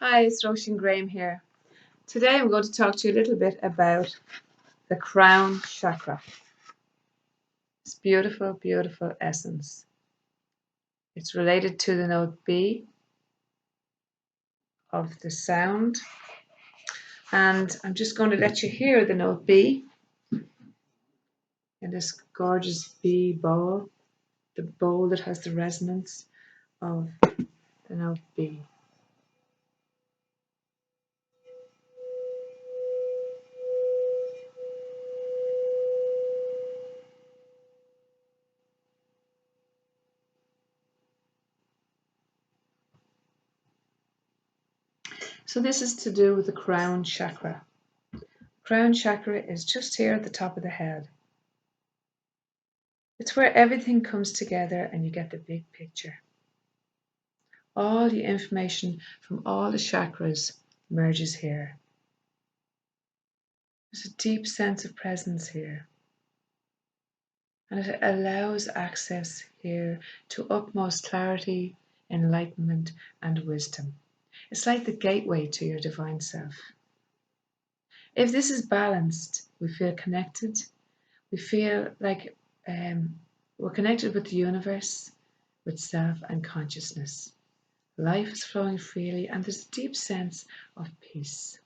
Hi, it's Roisin Graham here. Today I'm going to talk to you a little bit about the crown chakra. It's beautiful, beautiful essence. It's related to the note B of the sound. And I'm just going to let you hear the note B in this gorgeous B bowl, the bowl that has the resonance of the note B. So this is to do with the crown chakra. Crown chakra is just here at the top of the head. It's where everything comes together and you get the big picture. All the information from all the chakras merges here. There's a deep sense of presence here. And it allows access here to utmost clarity, enlightenment, and wisdom. It's like the gateway to your divine self. If this is balanced, we feel connected. We feel like we're connected with the universe, with self and consciousness. Life is flowing freely and there's a deep sense of peace.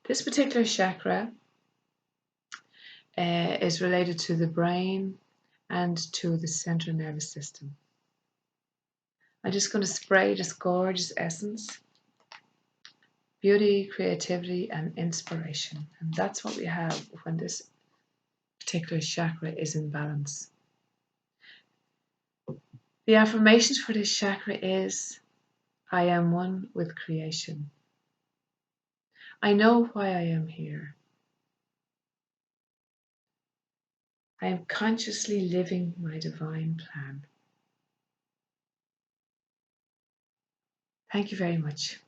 This particular chakra is related to the brain and to the central nervous system. I'm just going to spray this gorgeous essence, beauty, creativity, and inspiration. And that's what we have when this particular chakra is in balance. The affirmation for this chakra is, I am one with creation. I know why I am here. I am consciously living my divine plan. Thank you very much.